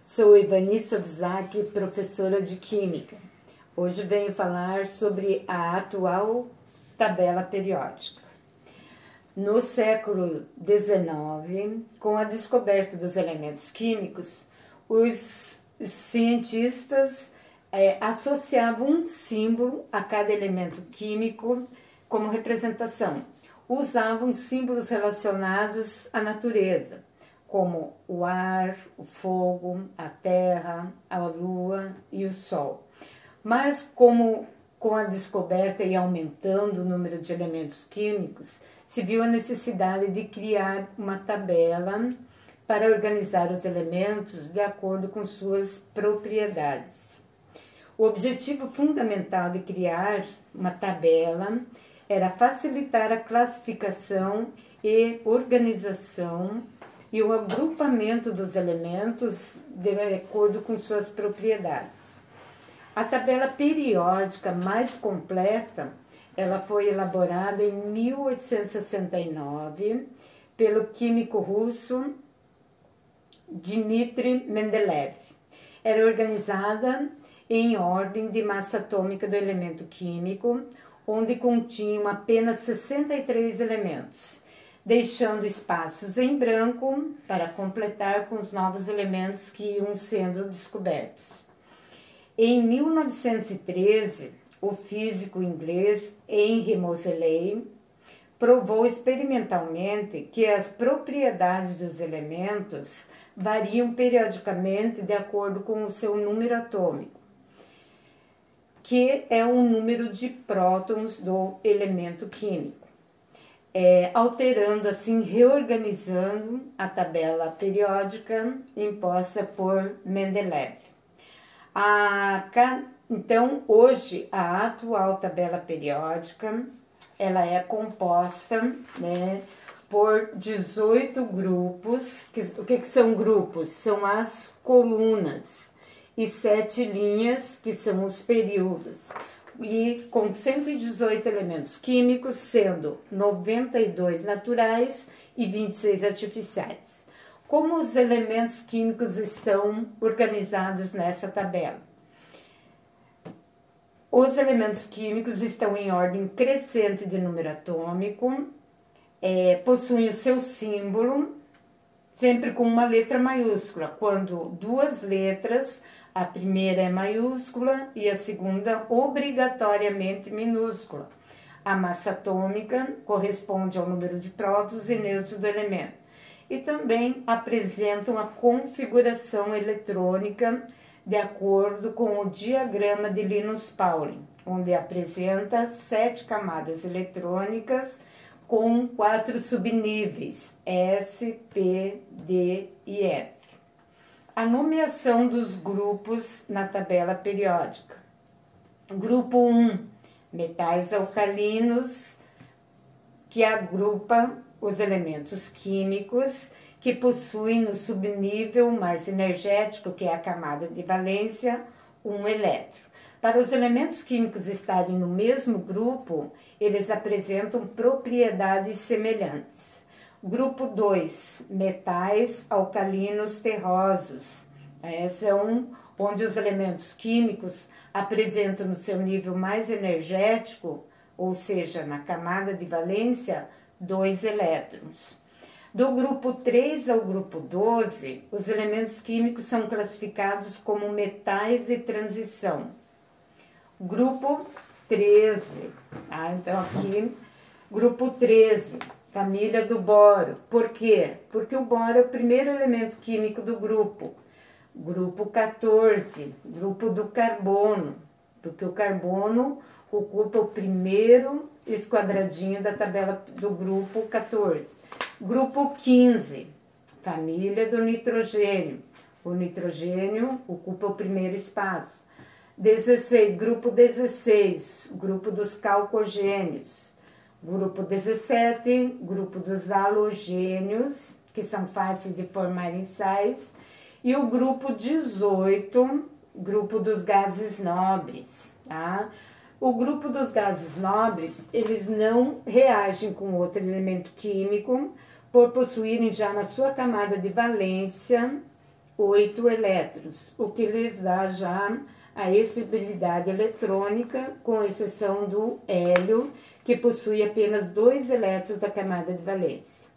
Sou Ivani Sobzak, professora de Química. Hoje venho falar sobre a atual tabela periódica. No século XIX, com a descoberta dos elementos químicos, os cientistas associavam um símbolo a cada elemento químico como representação. Usavam símbolos relacionados à natureza, como o ar, o fogo, a terra, a lua e o sol. Mas como com a descoberta e aumentando o número de elementos químicos, se viu a necessidade de criar uma tabela para organizar os elementos de acordo com suas propriedades. O objetivo fundamental de criar uma tabela era facilitar a classificação e organização e o agrupamento dos elementos de acordo com suas propriedades. A tabela periódica mais completa, ela foi elaborada em 1869 pelo químico russo Dmitry Mendeleev. Era organizada em ordem de massa atômica do elemento químico, onde continham apenas 63 elementos, deixando espaços em branco para completar com os novos elementos que iam sendo descobertos. Em 1913, o físico inglês Henry Moseley provou experimentalmente que as propriedades dos elementos variam periodicamente de acordo com o seu número atômico, que é o número de prótons do elemento químico, alterando assim, reorganizando a tabela periódica imposta por Mendeleev. Então, hoje, a atual tabela periódica, ela é composta, por 18 grupos. O que são grupos? São as colunas, e 7 linhas, que são os períodos, e com 118 elementos químicos, sendo 92 naturais e 26 artificiais. Como os elementos químicos estão organizados nessa tabela? Os elementos químicos estão em ordem crescente de número atômico, possuem o seu símbolo, sempre com uma letra maiúscula, quando duas letras, a primeira é maiúscula e a segunda obrigatoriamente minúscula. A massa atômica corresponde ao número de prótons e nêutrons do elemento. E também apresentam a configuração eletrônica de acordo com o diagrama de Linus Pauling, onde apresenta 7 camadas eletrônicas com 4 subníveis, S, P, D e F. A nomeação dos grupos na tabela periódica. Grupo 1, metais alcalinos, que agrupa os elementos químicos que possuem no subnível mais energético, que é a camada de valência, um elétron. Para os elementos químicos estarem no mesmo grupo, eles apresentam propriedades semelhantes. Grupo 2, metais alcalinos terrosos. São onde os elementos químicos apresentam no seu nível mais energético, ou seja, na camada de valência, 2 elétrons. Do grupo 3 ao grupo 12, os elementos químicos são classificados como metais de transição. Grupo 13, então aqui, grupo 13, família do boro. Por quê? Porque o boro é o primeiro elemento químico do grupo. Grupo 14, grupo do carbono, porque o carbono ocupa o primeiro esquadradinho da tabela do grupo 14. Grupo 15, família do nitrogênio. O nitrogênio ocupa o primeiro espaço. 16, grupo 16, grupo dos calcogênios. Grupo 17, grupo dos halogênios, que são fáceis de formar em sais. E o grupo 18, grupo dos gases nobres, tá? O grupo dos gases nobres, eles não reagem com outro elemento químico por possuírem já na sua camada de valência 8 elétrons, o que lhes dá já a estabilidade eletrônica, com exceção do hélio, que possui apenas 2 elétrons da camada de valência.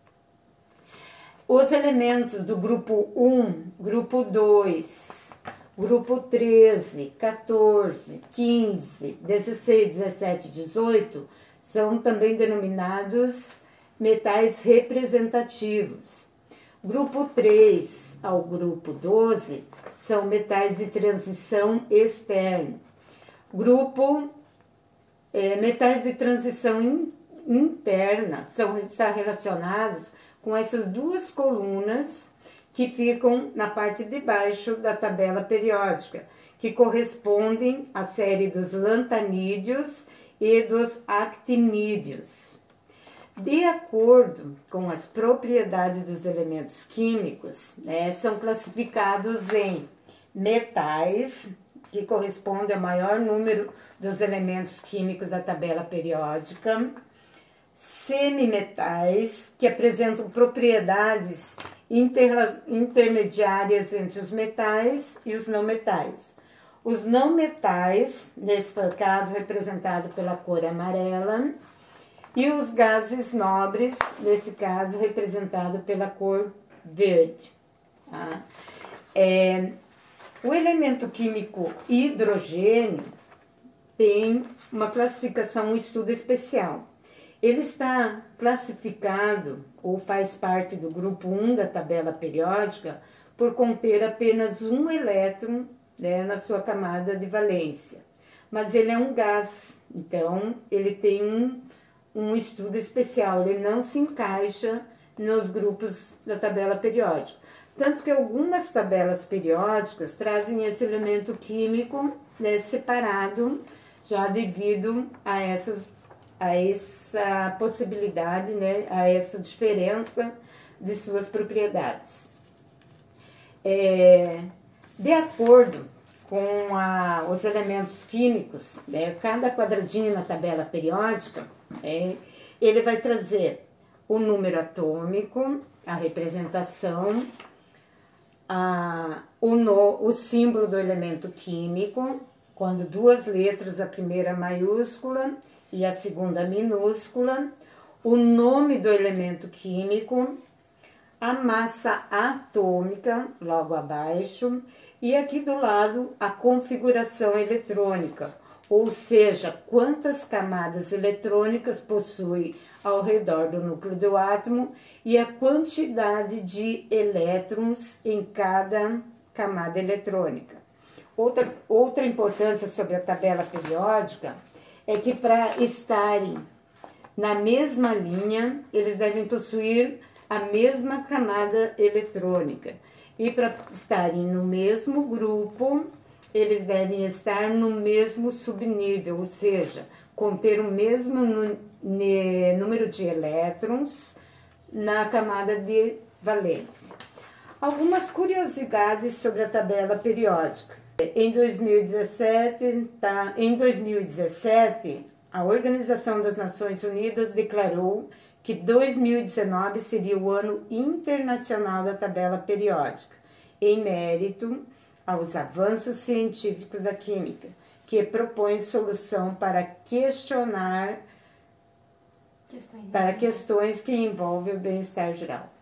Os elementos do grupo 1, grupo 2, grupo 13, 14, 15, 16, 17 e 18 são também denominados metais representativos. Grupo 3 ao grupo 12 são metais de transição externa. Metais de transição interna estão relacionados com essas duas colunas que ficam na parte de baixo da tabela periódica, que correspondem à série dos lantanídeos e dos actinídeos. De acordo com as propriedades dos elementos químicos, são classificados em metais, que corresponde ao maior número dos elementos químicos da tabela periódica, semimetais, que apresentam propriedades intermediárias entre os metais e os não metais. Os não metais, nesse caso representado pela cor amarela, e os gases nobres, nesse caso representado pela cor verde. Tá? O elemento químico hidrogênio tem uma classificação, um estudo especial. Ele está classificado ou faz parte do grupo 1 da tabela periódica por conter apenas um elétron, na sua camada de valência. Mas ele é um gás, então ele tem um estudo especial, ele não se encaixa nos grupos da tabela periódica. Tanto que algumas tabelas periódicas trazem esse elemento químico separado, já devido a essa possibilidade, a essa diferença de suas propriedades. De acordo com os elementos químicos, cada quadradinho na tabela periódica, ele vai trazer o número atômico, a representação, o símbolo do elemento químico, quando duas letras, a primeira maiúscula e a segunda minúscula, o nome do elemento químico, a massa atômica, logo abaixo, e aqui do lado a configuração eletrônica, ou seja, quantas camadas eletrônicas possui ao redor do núcleo do átomo e a quantidade de elétrons em cada camada eletrônica. Outra importância sobre a tabela periódica é que para estarem na mesma linha, eles devem possuir a mesma camada eletrônica. E para estarem no mesmo grupo, eles devem estar no mesmo subnível, ou seja, conter o mesmo número de elétrons na camada de valência. Algumas curiosidades sobre a tabela periódica. Em 2017, a Organização das Nações Unidas declarou que 2019 seria o ano internacional da tabela periódica, em mérito aos avanços científicos da química, que propõe solução para questões que envolvem o bem-estar geral.